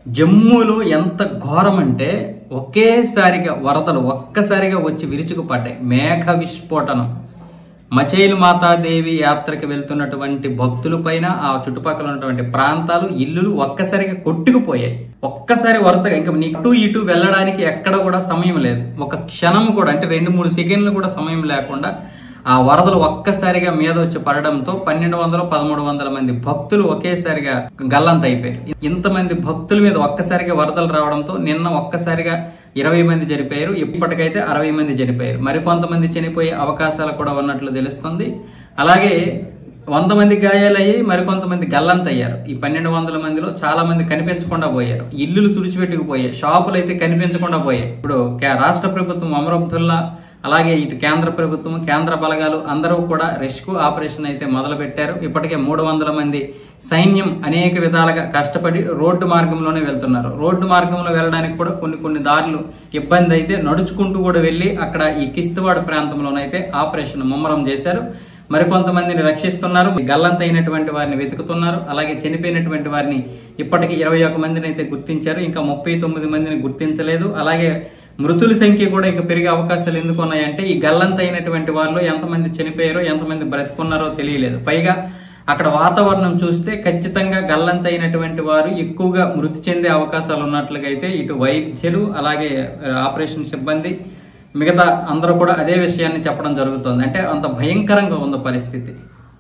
జమ్మూలో ఎంత ఘోరం అంటే ఒకేసారిగా వరదలు ఒక్కసారిగా వచ్చి విరుచుకుపడ్డాయి. మేఘ విస్ఫోటనం. మచైల్ మాతాదేవి యాత్రకి వెళ్తున్నటువంటి భక్తుల పైన ఆ చుట్టుపక్కల ఉన్నటువంటి ప్రాంతాలు ఇల్లులు ఒక్కసారిగా కొట్టుకుపోయాయి. ఒక్కసారి వరుసగా ఇంకా నీకు ఇటు వెళ్ళడానికి ఎక్కడ కూడా సమయం లేదు. ఒక క్షణం కూడా అంటే 2-3 సెకండ్లు కూడా సమయం లేకుండా ఆ వరదలు ఒక్కసారిగా మీద వచ్చి పడడంతో 1200-1300 మంది భక్తులు ఒకేసారిగా గల్లంత అయిపోయారు. ఇంతమంది భక్తుల మీద ఒక్కసారిగా వరదలు రావడంతో నిన్న ఒక్కసారిగా 20 మంది చనిపోయారు. ఇప్పటికైతే 60 మంది చనిపోయారు. మరికొంతమంది చనిపోయే అవకాశాలు కూడా ఉన్నట్లు తెలుస్తుంది. అలాగే 100 మంది గాయాలయ్యి మరికొంతమంది గల్లంతయ్యారు. ఈ 1200 మందిలో చాలా మంది కనిపించకుండా పోయారు. ఇల్లులు తుడిచిపెట్టుకుపోయాయి. షాపులు అయితే కనిపించకుండా పోయాయి. ఇప్పుడు రాష్ట్ర ప్రభుత్వం ఒమర్ అబ్దుల్లా అలాగే ఇటు కేంద్ర ప్రభుత్వం కేంద్ర బలగాలు అందరూ కూడా రెస్క్యూ ఆపరేషన్ అయితే మొదలు పెట్టారు. ఇప్పటికే 300 మంది సైన్యం అనేక విధాలుగా కష్టపడి రోడ్డు మార్గంలోనే వెళ్తున్నారు. రోడ్డు మార్గంలో వెళ్ళడానికి కూడా కొన్ని దారులు ఇబ్బంది అయితే నడుచుకుంటూ కూడా వెళ్ళి అక్కడ ఈ కిస్తవాడ ప్రాంతంలోనైతే ఆపరేషన్ ముమ్మరం చేశారు. మరికొంతమందిని రక్షిస్తున్నారు. గల్లంతైనటువంటి వారిని వెతుకుతున్నారు. అలాగే చనిపోయినటువంటి వారిని ఇప్పటికీ 21 మందిని అయితే గుర్తించారు. ఇంకా 39 మందిని గుర్తించలేదు. అలాగే మృతుల సంఖ్య కూడా ఇంకా పెరిగే అవకాశాలు ఎందుకు ఉన్నాయంటే ఈ గల్లంతైనటువంటి వారిలో ఎంతమంది చనిపోయారో ఎంతమంది బ్రతికున్నారో తెలియలేదు. పైగా అక్కడ వాతావరణం చూస్తే ఖచ్చితంగా గల్లంతైనటువంటి వారు ఎక్కువగా మృతి చెందే అవకాశాలు ఉన్నట్లుగా అయితే ఇటు వైద్యులు అలాగే ఆపరేషన్ సిబ్బంది మిగతా అందరూ కూడా అదే విషయాన్ని చెప్పడం జరుగుతుంది. అంటే అంత భయంకరంగా ఉన్న పరిస్థితి.